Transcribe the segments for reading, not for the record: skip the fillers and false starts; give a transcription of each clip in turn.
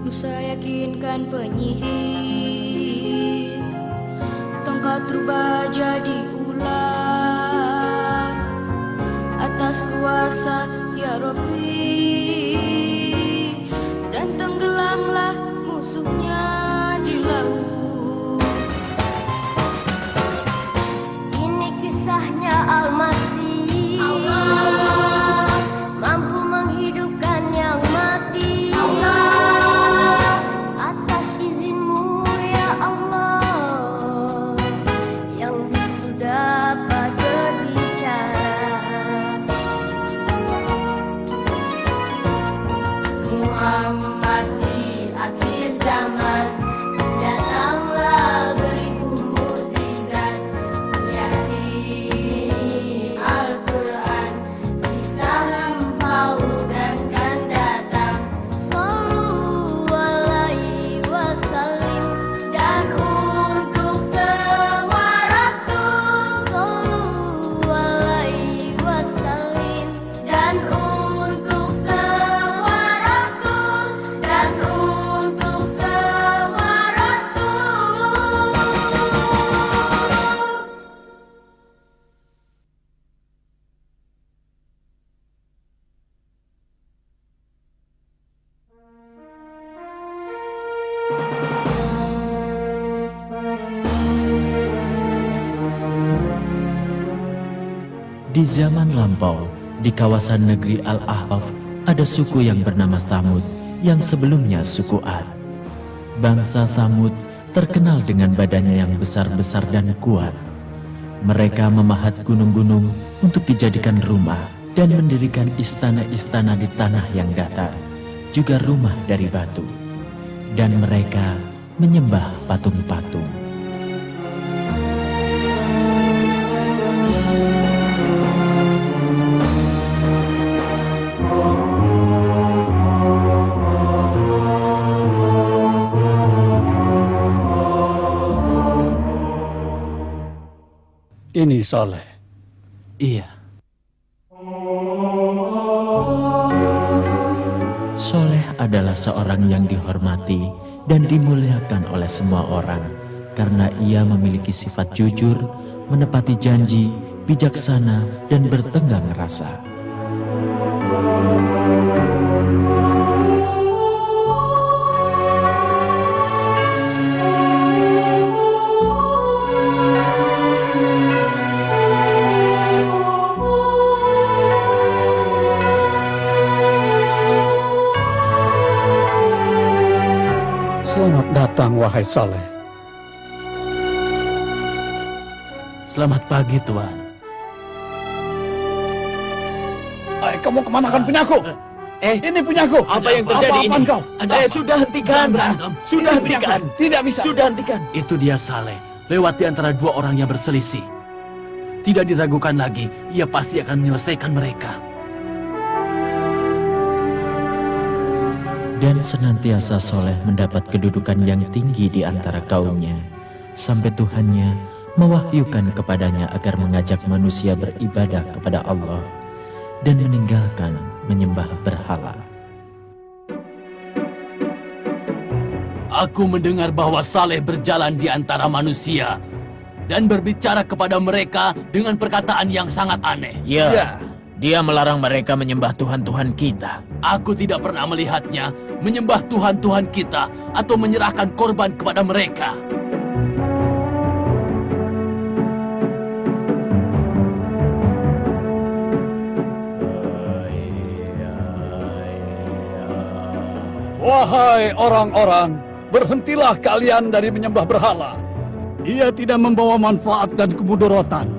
Musa yakinkan penyihir, tongkat rubah jadi ular. Atas kuasa ya Rabbi, dan tenggelamlah musuhnya di laut. Ini kisahnya Al-Masih, Allah mampu menghidupkan yang mati. Allah atas izinmu ya Allah, yang bisu dapat berbicara. Muhammad di akhir zaman, datanglah beribu mukjizat, yakni Al-Quran, kisah lampau dan kan datang. Sallu alaihi wasallim, dan untuk semua rasul. Sallu alaihi wasallim, dan untuk semua rasul, dan untuk semua rasul. Di zaman lampau, di kawasan negeri Al-Ahqaf, ada suku yang bernama Tsamud yang sebelumnya suku Ad. Bangsa Tsamud terkenal dengan badannya yang besar-besar dan kuat. Mereka memahat gunung-gunung untuk dijadikan rumah dan mendirikan istana-istana di tanah yang datar, juga rumah dari batu. Dan mereka menyembah patung-patung. Ini Saleh. Iya. Soleh adalah seorang yang dihormati dan dimuliakan oleh semua orang karena ia memiliki sifat jujur, menepati janji, bijaksana, dan bertenggang rasa. Selamat datang, wahai Saleh. Selamat pagi, Tuan. Kamu kemanakan punyaku? Ini punyaku. Apa yang terjadi ini? Kau? Sudah hentikan. Sudah hentikan. Tidak bisa. Sudah hentikan. Itu dia Saleh, lewat di antara dua orang yang berselisih. Tidak diragukan lagi, ia pasti akan menyelesaikan mereka. Dan senantiasa Soleh mendapat kedudukan yang tinggi di antara kaumnya, sampai Tuhannya mewahyukan kepadanya agar mengajak manusia beribadah kepada Allah dan meninggalkan menyembah berhala. Aku mendengar bahwa Saleh berjalan di antara manusia dan berbicara kepada mereka dengan perkataan yang sangat aneh. Ya, dia melarang mereka menyembah Tuhan-Tuhan kita. Aku tidak pernah melihatnya menyembah Tuhan-Tuhan kita atau menyerahkan korban kepada mereka. Wahai orang-orang, berhentilah kalian dari menyembah berhala. Ia tidak membawa manfaat dan kemudaratan.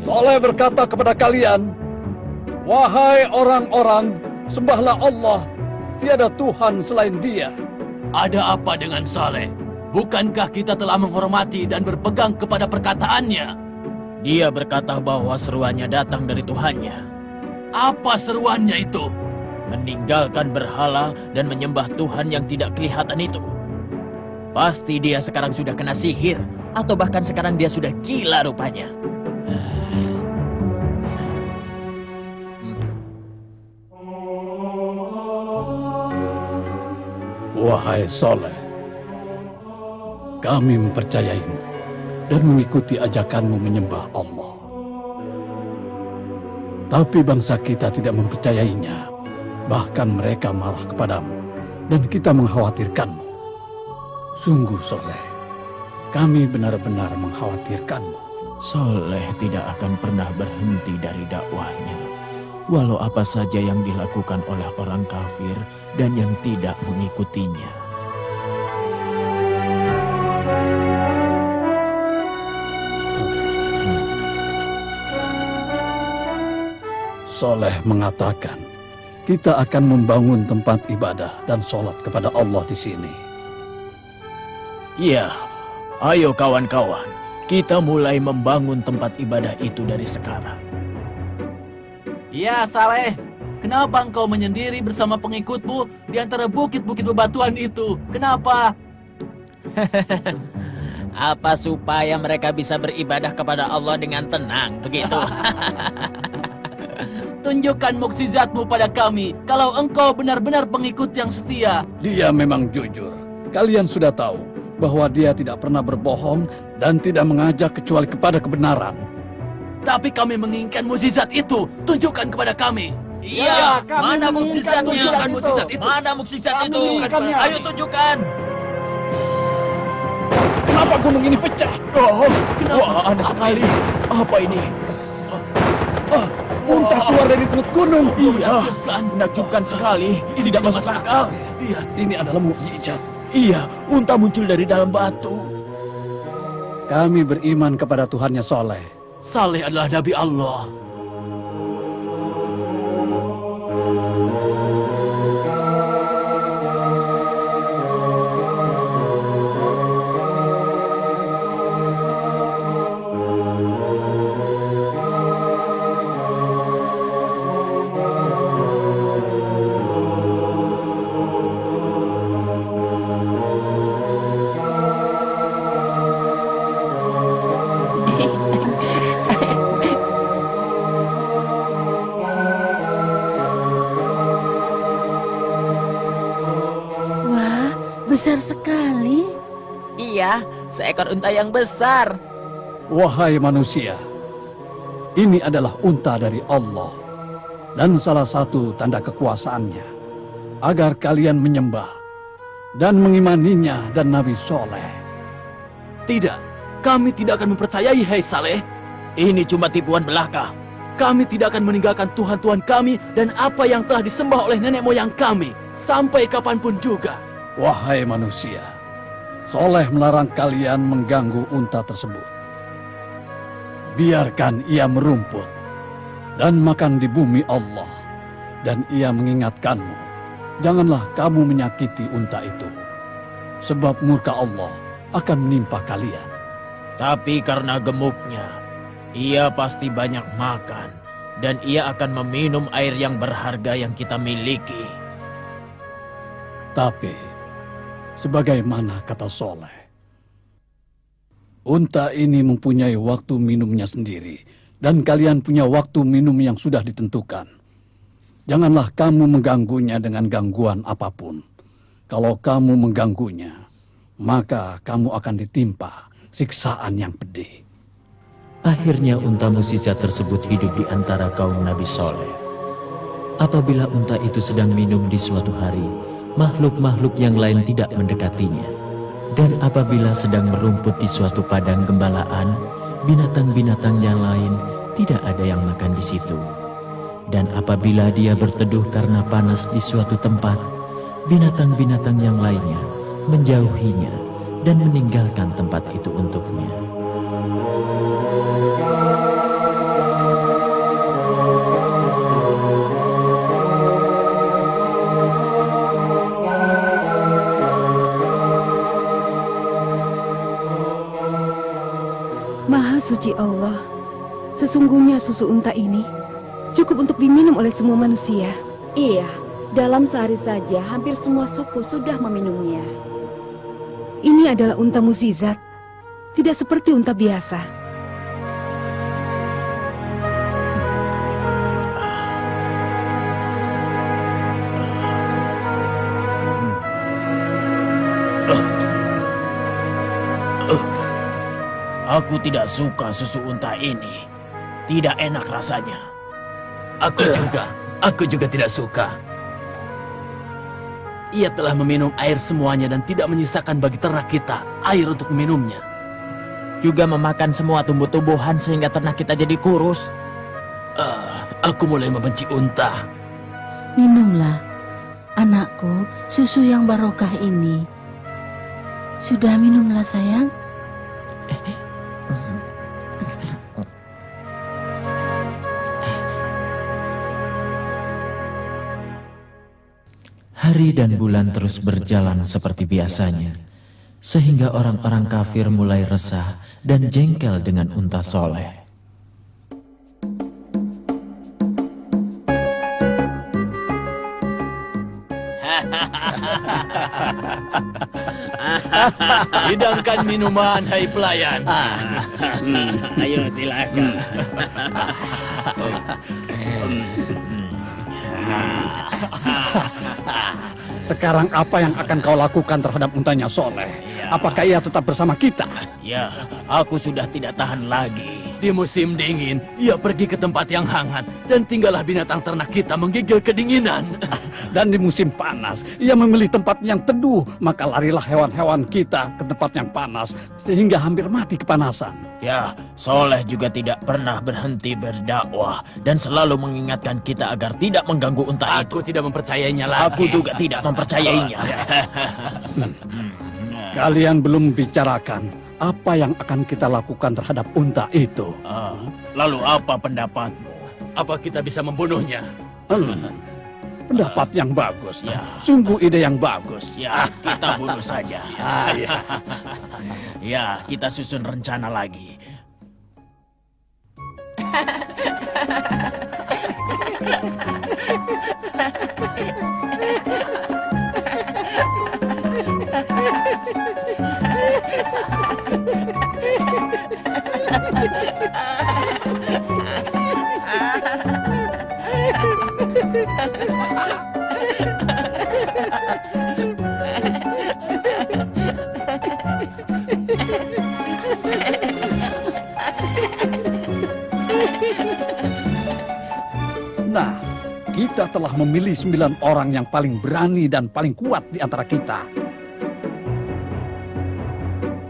Saleh berkata kepada kalian, wahai orang-orang, sembahlah Allah, tiada Tuhan selain Dia. Ada apa dengan Saleh? Bukankah kita telah menghormati dan berpegang kepada perkataannya? Dia berkata bahwa seruannya datang dari Tuhannya. Apa seruannya itu? Meninggalkan berhala dan menyembah Tuhan yang tidak kelihatan itu. Pasti dia sekarang sudah kena sihir, atau bahkan sekarang dia sudah gila rupanya. Wahai Soleh, kami mempercayaimu dan mengikuti ajakanmu menyembah Allah. Tapi bangsa kita tidak mempercayainya. Bahkan mereka marah kepadamu dan kita mengkhawatirkanmu. Sungguh Soleh, kami benar-benar mengkhawatirkanmu. Soleh tidak akan pernah berhenti dari dakwahnya, walau apa saja yang dilakukan oleh orang kafir dan yang tidak mengikutinya. Soleh mengatakan, kita akan membangun tempat ibadah dan sholat kepada Allah di sini. Ya, ayo kawan-kawan, kita mulai membangun tempat ibadah itu dari sekarang. Ya, Saleh. Kenapa engkau menyendiri bersama pengikutmu di antara bukit-bukit bebatuan itu? Kenapa? Apa supaya mereka bisa beribadah kepada Allah dengan tenang, begitu? Tunjukkan mukjizatmu pada kami kalau engkau benar-benar pengikut yang setia. Dia memang jujur. Kalian sudah tahu bahwa dia tidak pernah berbohong dan tidak mengajak kecuali kepada kebenaran. Tapi kami menginginkan mukjizat itu. Tunjukkan kepada kami. Iya, mana mukjizatnya? Tunjukkan mukjizat itu. Mana mukjizat itu? menginginkannya. Ayo tunjukkan. Kenapa gunung ini pecah? Oh, wah, aneh sekali. Apa ini? Muntah keluar dari perut gunung. Iya, menakjubkan sekali. Ini Tidak masuk akal. Iya, ini adalah mukjizat. Iya, unta muncul dari dalam batu. Kami beriman kepada Tuhannya Soleh. Saleh adalah Nabi Allah. Besar sekali. Iya, seekor unta yang besar. Wahai manusia, ini adalah unta dari Allah dan salah satu tanda kekuasaannya agar kalian menyembah dan mengimaninya dan Nabi Soleh. Tidak, kami tidak akan mempercayai, hai Saleh. Ini cuma tipuan belaka. Kami tidak akan meninggalkan Tuhan-Tuhan kami dan apa yang telah disembah oleh nenek moyang kami sampai kapanpun juga. Wahai manusia, Soleh melarang kalian mengganggu unta tersebut. Biarkan ia merumput dan makan di bumi Allah. Dan ia mengingatkanmu, janganlah kamu menyakiti unta itu, sebab murka Allah akan menimpa kalian. Tapi karena gemuknya, ia pasti banyak makan. Dan ia akan meminum air yang berharga yang kita miliki. Tapi sebagaimana kata Soleh, unta ini mempunyai waktu minumnya sendiri, dan kalian punya waktu minum yang sudah ditentukan. Janganlah kamu mengganggunya dengan gangguan apapun. Kalau kamu mengganggunya, maka kamu akan ditimpa siksaan yang pedih. Akhirnya unta mukjizat tersebut hidup di antara kaum Nabi Soleh. Apabila unta itu sedang minum di suatu hari, makhluk-makhluk yang lain tidak mendekatinya. Dan apabila sedang merumput di suatu padang gembalaan, binatang-binatang yang lain tidak ada yang makan di situ. Dan apabila dia berteduh karena panas di suatu tempat, binatang-binatang yang lainnya menjauhinya dan meninggalkan tempat itu untuknya. Maha suci Allah, sesungguhnya susu unta ini cukup untuk diminum oleh semua manusia. Iya, dalam sehari saja hampir semua suku sudah meminumnya. Ini adalah unta mukjizat, tidak seperti unta biasa. Aku tidak suka susu unta ini. Tidak enak rasanya. Aku juga tidak suka. Ia telah meminum air semuanya dan tidak menyisakan bagi ternak kita air untuk meminumnya. Juga memakan semua tumbuh-tumbuhan sehingga ternak kita jadi kurus. Aku mulai membenci unta. Minumlah, anakku, susu yang barokah ini. Sudah minumlah, sayang. Hari dan bulan terus berjalan seperti biasanya, sehingga orang-orang kafir mulai resah dan jengkel dengan unta soleh. Hidangkan minuman, hai pelayan. Ayo silakan. Sekarang apa yang akan kau lakukan terhadap untanya Soleh? Apakah ia tetap bersama kita? Ya, aku sudah tidak tahan lagi. Di musim dingin, ia pergi ke tempat yang hangat dan tinggallah binatang ternak kita menggigil kedinginan. Dan di musim panas, ia memilih tempat yang teduh, maka larilah hewan-hewan kita ke tempat yang panas, sehingga hampir mati kepanasan. Ya, Soleh juga tidak pernah berhenti berdakwah dan selalu mengingatkan kita agar tidak mengganggu unta itu. Aku tidak mempercayainya lagi. Aku juga tidak mempercayainya. Kalian belum bicarakan apa yang akan kita lakukan terhadap unta itu. Lalu apa pendapatmu? Apa kita bisa membunuhnya? Pendapat yang bagus. Ya. Sungguh ide yang bagus. Ya, kita bunuh saja. Ya, kita susun rencana lagi. Nah, kita telah memilih 9 orang yang paling berani dan paling kuat di antara kita.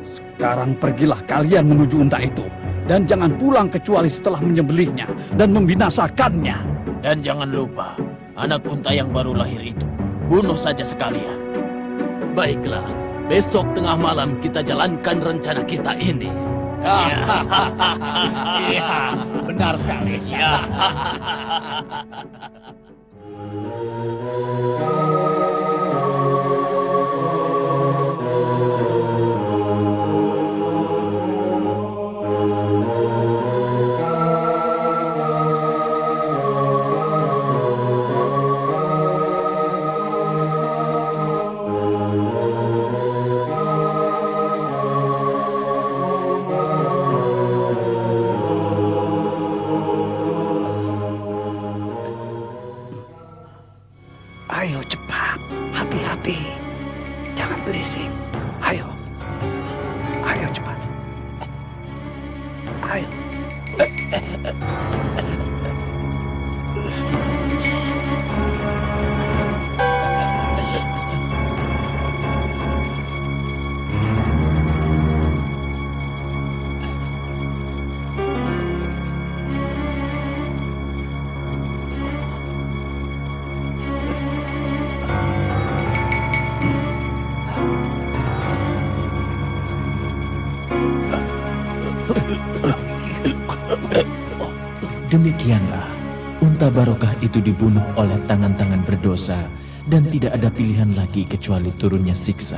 Sekarang pergilah kalian menuju unta itu. Dan jangan pulang kecuali setelah menyembelihnya dan membinasakannya. Dan jangan lupa, anak unta yang baru lahir itu, bunuh saja sekalian. Baiklah, besok tengah malam kita jalankan rencana kita ini. Iya, benar sekali. Ya. Ayo cepat, hati-hati. Jangan berisik. Ayo. Ayo cepat. Ayo. Demikianlah, unta barokah itu dibunuh oleh tangan-tangan berdosa dan tidak ada pilihan lagi kecuali turunnya siksa.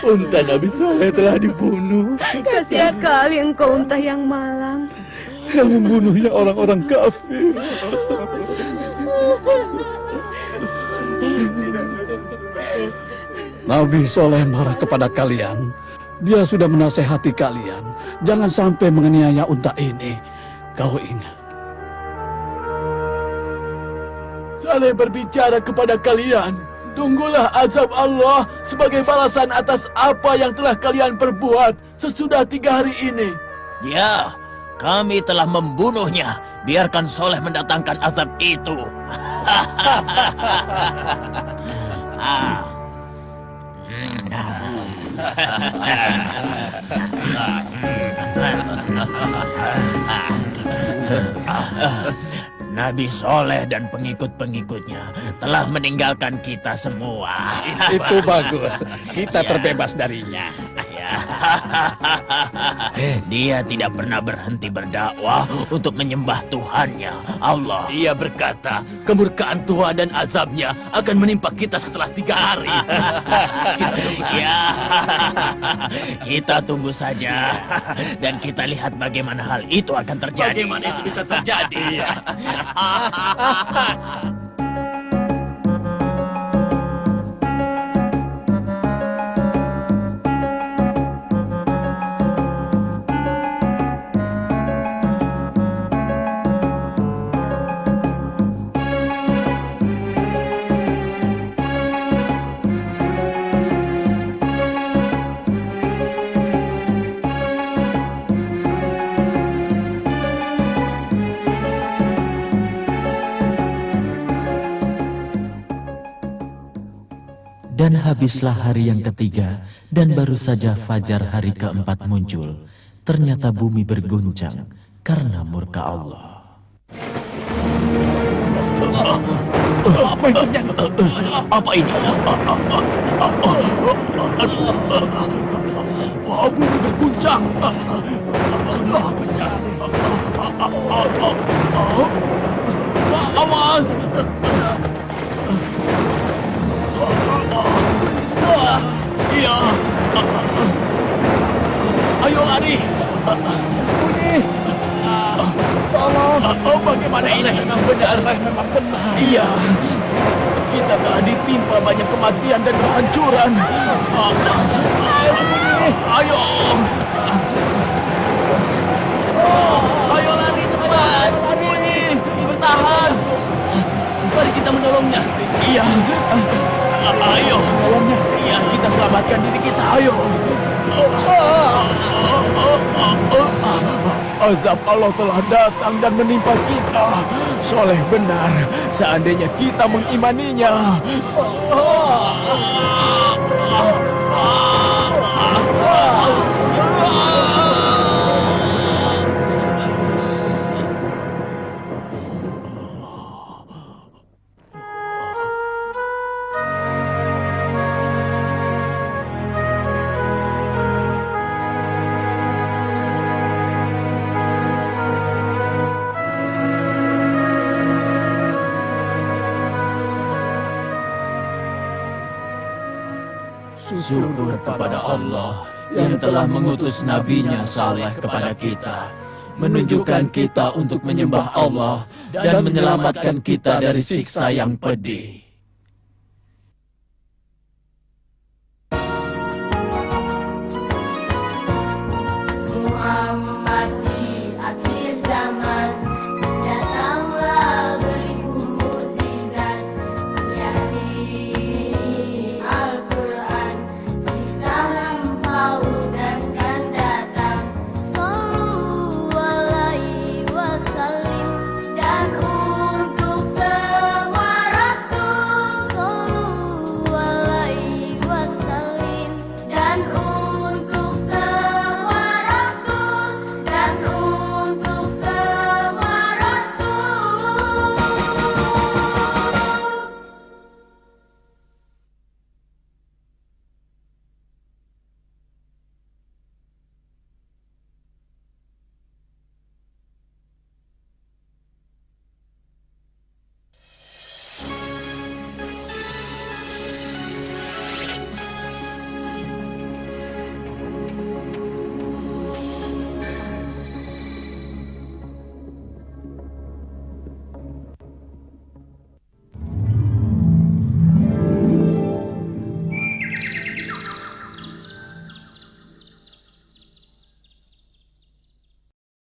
Unta Nabi Soleh telah dibunuh. Kasihan sekali engkau unta yang malang. Yang membunuhnya orang-orang kafir. Nabi Soleh marah kepada kalian. Dia sudah menasehati kalian. Jangan sampai menganiaya unta ini. Kau ingat. Saleh berbicara kepada kalian. Tunggulah azab Allah sebagai balasan atas apa yang telah kalian perbuat sesudah 3 hari ini. Ya, kami telah membunuhnya. Biarkan Soleh mendatangkan azab itu. Nabi Soleh dan pengikut-pengikutnya telah meninggalkan kita semua. Itu bagus. Kita terbebas darinya. Dia tidak pernah berhenti berdakwah untuk menyembah Tuhannya, Allah. Dia berkata, kemurkaan Tuhan dan azabnya akan menimpa kita setelah 3 hari. Ya, kita tunggu saja dan kita lihat bagaimana hal itu akan terjadi. Bagaimana itu bisa terjadi? Dan habislah hari yang ketiga, dan baru saja fajar hari keempat muncul. Ternyata bumi berguncang karena murka Allah. Apa yang terjadi? Apa ini? Bumi berguncang. Awas! Iya. Ayo lari. Sembunyi. Tolong. Bagaimana ini? Memang benar. Memang benar. Iya. Kita telah ditimpa banyak kematian dan kehancuran. Sembunyi. Ayo. Ayo lari cepat. Sembunyi. Bertahan. Mari kita menolongnya. Iya. Ayo. Menolongnya. Iya, kita selamatkan diri kita. Ayo. Azab Allah telah datang dan menimpa kita. Soleh benar. Seandainya kita mengimaninya. Syukur kepada Allah yang telah mengutus nabinya Saleh kepada kita, menunjukkan kita untuk menyembah Allah dan menyelamatkan kita dari siksa yang pedih.